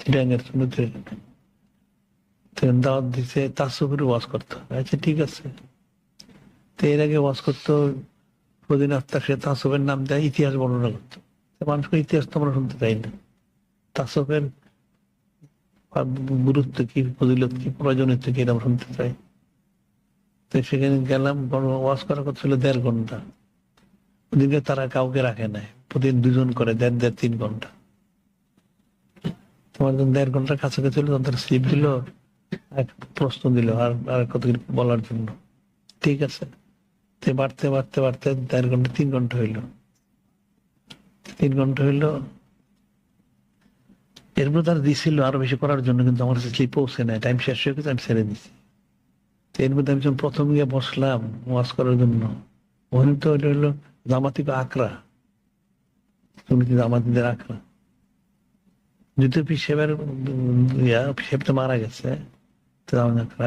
চিটাঙ্গের শুনতে দাওয়াত দিছে তাসুফের ওয়াজ করতো। আচ্ছা ঠিক আছে। তো এর আগে ওয়াজ করতো প্রতিদিন আফতার, সে তাসুফের নাম দেয়, ইতিহাস বর্ণনা করতো। মানুষকে ইতিহাস তো আমরা শুনতে চাই না। তাসুফের গুরুত্ব কি, ফজিলত কি, প্রয়োজনীয়তা কি, আমরা শুনতে চাই। তো সেখানে গেলাম, ওয়াজ করার কথা ছিল 1.5 ঘন্টা। ওদিকে তারা কাউকে রাখে নাই, প্রতিদিন 2 জন করে 1.5-3 ঘন্টা। তোমার যখন 1.5 ঘন্টার কাছাকাছি হলো, তাদের স্লিপ দিল, এক প্রশ্ন দিল আর কত কিছু বলার জন্য। ঠিক আছে, বাড়তে বাড়তে বাড়তে 1.5 ঘন্টা 3 ঘন্টা হইলো। 3 ঘন্টা হইলো। এরপর তারা দিছিল আরো বেশি করার জন্য, কিন্তু আমার কাছে স্লিপ পৌঁছে নাই, টাইম শেষ হয়ে গেছে, আমি ছেড়ে দিছি। এর মধ্যে আমি যখন প্রথম গিয়ে বসলাম ওয়াজ করার জন্য, ওখানে তো এটা হইলো জামাতি আকরা, জামাতিদের আকরা। যদিও পিসেবের পিসেবটা মারা গেছে।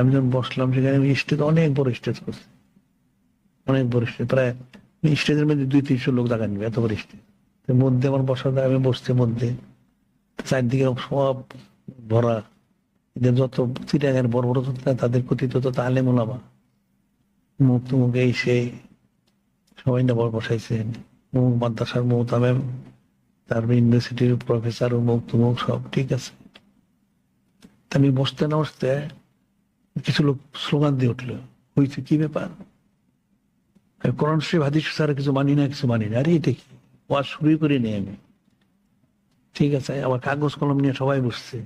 আমি যখন বসলাম সেখানে স্টেজ, অনেক বড় স্টেজ করছে, অনেক বড় স্টেজ, প্রায় স্টেজের মধ্যে 200-300 লোক জায়গা নিবে, এত বড় স্টেজ। মধ্যে আমার বসার জায়গা, আমি বসছি মধ্যে, চারদিকে সব ভরা। এদের যত চিটাগাঁয়ের বড় বড় তাদের কথিত তত আলেম ওলামা, মুখ মুখে এসে সবাই না বড় বসাইছেন। মুখ মাদ্রাসার মোহতামেম, তারপর ইউনিভার্সিটির প্রফেসর ও মুখ তুমুক সব ঠিক আছে। আমি বসতে না বসতে কিছু লোক স্লোগান দিয়ে উঠলো, হয়েছে কি ব্যাপার, কোরআন শরীফ হাদিস ছাড়া কিছু মানি না, কিছু মানি না। আরে এটা কি, ওয়াজ শুরুই করিনি আমি। ঠিক আছে, আবার কাগজ কলম নিয়ে সবাই বসছে,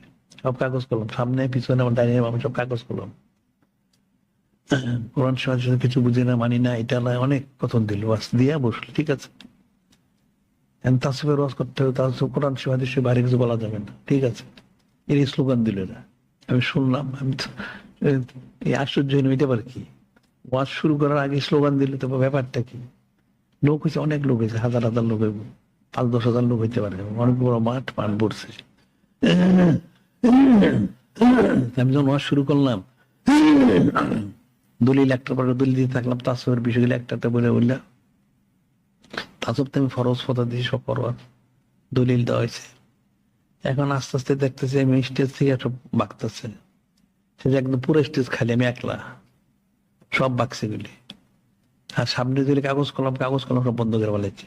সব কাগজ কলম সামনে পিছনে, আমার ডাইনিং আমি সব কাগজ কলম। কোরআন শরীফ কিছু বুঝি না, মানি না, এটা অনেক কথন দিল, ওয়াজ দিয়ে বসলো। ঠিক আছে, তাসিফের ওয়াজ করতে হবে, তাসিফ কোরআন শরীফ হাদিস বাইরে কিছু বলা যাবে না। ঠিক আছে, এর স্লোগান দিল এরা, আমি শুনলাম। আমি এই আশ্চর্য হইনি, এটা আবার কি, ওয়াজ শুরু করার আগে স্লোগান দিলে তো ব্যাপারটা কি? লোক হয়েছে, অনেক লোক হয়েছে, 1000-1000 লোক হইব, 5-10 হাজার লোক হইতে পারে, অনেক বড় মাঠ পড়ছে। আমি যখন ওয়াজ শুরু করলাম, দলিল একটার পর দলিল দিতে থাকলাম, তাসবের বিষয়গুলো একটা বলে বললাম। তাসব তো আমি ফরজ ফতা দিয়েছি, সব ফরওয়ার্ড দলিল দেওয়া হয়েছে। এখন আস্তে আস্তে দেখতেছি আমি স্টেজ থেকে সব বাগতেছে, সেটা একদম পুরো স্টেজ খালি, আমি একলা, সব বাক্সে গুলি। আর সামনে দিলে কাগজ কলম সব বন্ধ করে বলেছে।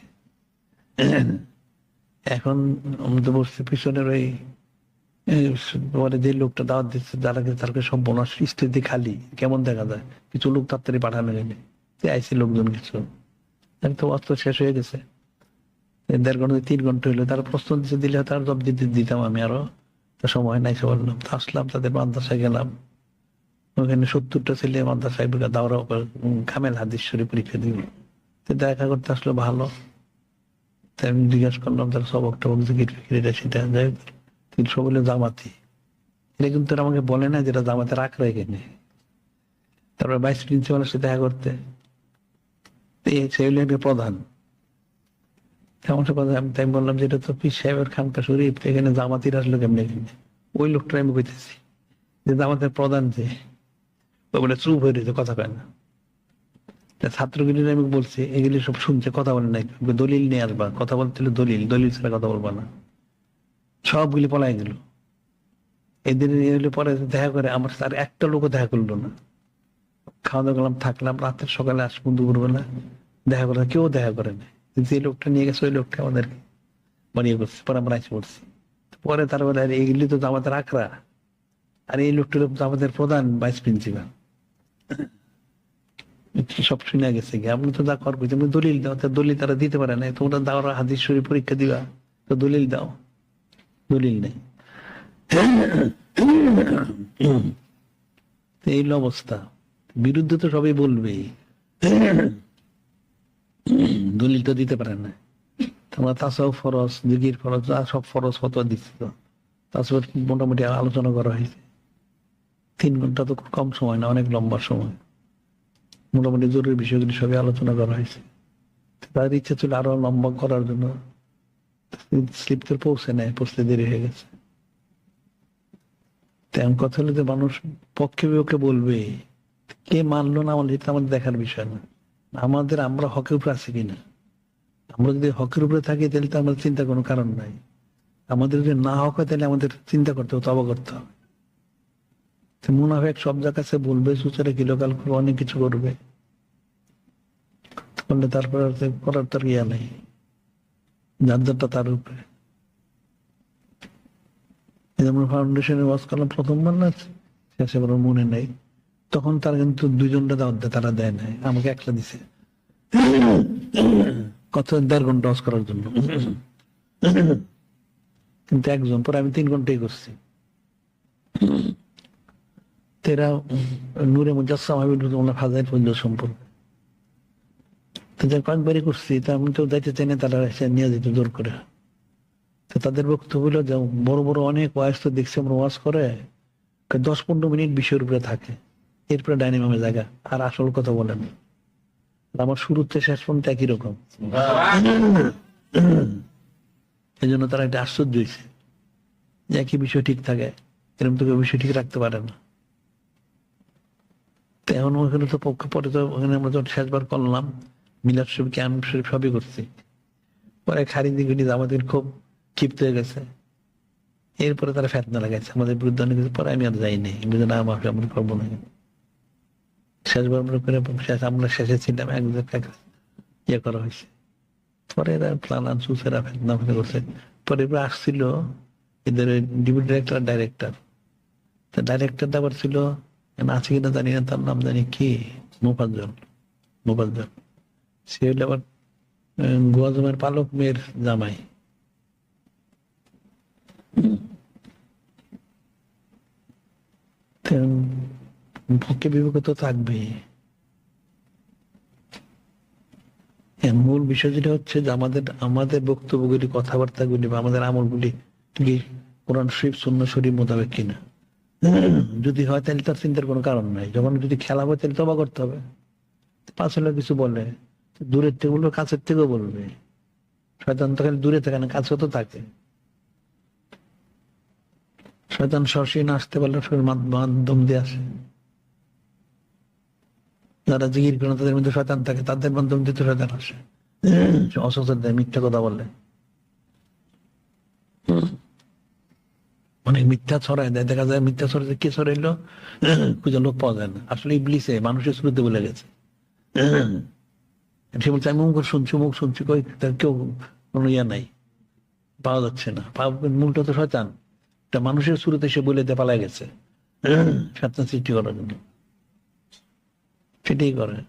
এখন আমি তো বসছি পিছনের ওই যে লোকটা দাওয়াত দিচ্ছে, যারা তারকে সব বোনাস স্টেজ দিয়ে খালি, কেমন দেখা যায়। কিছু লোক তাড়াতাড়ি পাঠানো গেলে আইসি লোকজন কিছু, তো অস্ত্র শেষ হয়ে গেছে। 1.5 ঘন্টা 3 ঘন্টা হইলো, তার প্রশ্ন দিতে দিলে তার জব দিতাম আমি, আরো তো সময় নাই। সে বললাম, আসলাম তাদের মাদ্রাসায় গেলাম, ওখানে 70টা ছেলে মাদ্রাসায় দাওরা কামেল হাদিস শরীফ পরীক্ষা দিল। দেখা করতে আসলো ভালো, তাই আমি জিজ্ঞাসা করলাম তার সবক টবক জিকির ফিকির এটা সেটা, যাই হোক। কিন্তু সব বলে জামাতি, এটা কিন্তু আমাকে বলে না যেটা জামাতের আকরা এখানে। তারপরে ভাইস প্রিন্সিপালের সাথে দেখা করতে, সে হইলো একটা প্রধান। আমার কথা আমি তাই বললাম, যেটা তো পীর সাহেবের খানকা শরীফ, এখানে জামাতির আসলো কেমনি এখানে? ওই লোকটা আমি কইতেছি যে জামাতের প্রধান, যে ওই বলে চুপ হয়ে রয়েছে, কথা কয় না। ছাত্রগুলি আমি বলছি, এগুলি সব শুনছে, কথা বলে নাই। দলিল নিয়ে আসবা, কথা বলতে হলে দলিল ছাড়া কথা বলবা না। সবগুলি পলাই গেল। এদের পরে দেখা করে আমার সাথে আর একটা লোকও দেখা করলো না। খাওয়া দাওয়া করলাম, থাকলাম, রাতের সকালে আসবো, দুপুরবেলা দেখা করে কেউ দেখা করে না। যে লোকটা নিয়ে গেছে ওই লোকটা আমাদেরকে বানিয়ে করছে, পরে আমরা এসে পড়ছি। পরে তারপরে এগুলি তো আমাদের আকরা, আর এই লোকটা আমাদের প্রধান ভাইস প্রিন্সিপাল। সব শুনে গেছে কি, আপনি তো যা করবো, তুমি দলিল দাও। দলিল তারা দিতে পারে না, তোমরা দাও হাদিস শরীফ পরীক্ষা দিবা, তো দলিল দাও। দলিল নেই। এই অবস্থা, বিরুদ্ধে তো সবাই বলবেই, দলিল তো দিতে পারে না। তোমরা তাছাড়াও ফরজ জিকির ফরজ সব ফরজ ফতোয়া দিচ্ছি, তো তাছাড়া মোটামুটি আলোচনা করা হয়েছে। 3 ঘন্টা তো কম সময় না, অনেক লম্বা সময়। মোটামুটি জরুরি বিষয়গুলি সবই আলোচনা করা হয়েছে। তার ইচ্ছা ছিল আরো লম্বা করার জন্য, স্লিপ তো পৌঁছে নেয়, পৌঁছতে দেরি হয়ে গেছে। তেমন কথা হলো যে মানুষ পক্ষে বিপক্ষে বলবে, কে মানলো না আমাদের, এটা আমাদের দেখার বিষয় না। আমরা হকের উপরে আছি কিনা। আমরা যদি হকের উপরে থাকি, তাহলে তো আমাদের চিন্তা কোনো কারণ নাই। আমাদের যদি না হক হয় তাহলে আমাদের চিন্তা করতে হবে, তওবা করতে হবে। মুনাফিক সব জায়গায় বলবে, সুচারে কিলোকাল করবে, অনেক কিছু করবে, করলে তারপর করার তার ইয়া নেই, যার যারটা তার উপরে। আমরা ফাউন্ডেশনে ওয়াজ করলাম প্রথমবার না, শেষে বড় মনে নেই, তখন তার কিন্তু দুইজনটা দাওয়াত দেয়, তারা দেয় নাই, আমাকে একটা দিছে কত 1.5 ঘন্টা ওয়াজ করার জন্য, কিন্তু একজন, পরে আমি 3 ঘন্টাই করছি। তেরা নূরে মুজাসসাম হাবিবুল্লাহ ফাজাইল ফজল সম্পর্কে কয়েকবারই করছি, তা আমি তো যাইতে চাই না, তারা এসে নিয়ে যেত জোর করে। তো তাদের বক্তব্য হলো যে বড় বড় অনেক ওয়াজ তো দেখছি আমরা, ওয়াজ করে 10-15 মিনিট বিষয়ের উপরে থাকে, এরপরে ডাইনামিকের জায়গা, আর আসল কথা বলেন। আমার শুরুতে শেষ পর্যন্ত একই রকম। এই জন্য তারা একটা আশ্চর্য হয়েছে যে একই বিষয় ঠিক থাকে, এরকম তো কেউ বিষয় ঠিক রাখতে পারে না। তো এখন ওখানে তো পরে তো ওখানে আমরা যখন শেষবার করলাম মিলাদ শরীফ, ক্যাম্প শরীফ সবই করছি, পরে খারিজি গুলি আমাদের খুব ক্ষিপ্ত হয়ে গেছে, এরপরে তারা ফেতনা লাগাইছে আমাদের বিরুদ্ধে অনেক কিছু, পরে আমি আর যাইনি, বুঝে না মাফি আমরা করবো না। শেষবার আমরা করে আমরা শেষে ছিলাম, এক ইয়ে করা হয়েছে, পরে এরা প্লান সুসেরা ফেতনা ফেলে করছে। পরে এবার আসছিল এদের ডিপুটি ডিরেক্টর, ডাইরেক্টর, ডাইরেক্টরটা আবার ছিল, আছে কিনা জানি না, তার নাম জানি কি, মোফাজ্জল। সে হইলে আবার গোয়াজমের পালক মেয়ের জামাই। পক্ষে বিপক্ষ তো থাকবেই। মূল বিষয় যেটা হচ্ছে যে আমাদের বক্তব্যগুলি, কথাবার্তাগুলি বা আমাদের আমলগুলি কোরআন শরীফ সুন্নাহ শরীফ মোতাবেক কিনা, যদি হয় তাহলে তার চিন্তার কোনো কারণ নাই। যখন যদি খেলা হয় তাহলে তওবা করতে হবে। পাঁচলে কিছু বলে, দূরের থেকে বলবে, কাছের থেকেও বলবে। শয়তান তো খালি দূরে থাকে না, কাছেও তো থাকে। শয়তান সরাসরি না আসতে পারলে মাধ্যম দিয়ে আসে। যারা জিকির করে তাদের মধ্যে শয়তান থাকে, তাদের মাধ্যম দিয়ে তো শয়তান আসে, অসচেতন দেয়, মিথ্যা কথা বলে, অনেক মিথ্যা ছড়ায় দেয়। দেখা যায় মিথ্যা ছড়াই, কে ছড়াইলো খুঁজে লোক পাওয়া যায় না, আসলে ইবলিসে মানুষের শুরুতে বলে গেছে। সে বলছে আমি মুখ শুনছি, কই তার কেউ কোনো ইয়া নাই, পাওয়া যাচ্ছে না। মূলটা তো শয়তান, এটা মানুষের শুরুতে সে বলে দিয়ে পালায় গেছে, শয়তান সৃষ্টি করার জন্য, সেটাই করে।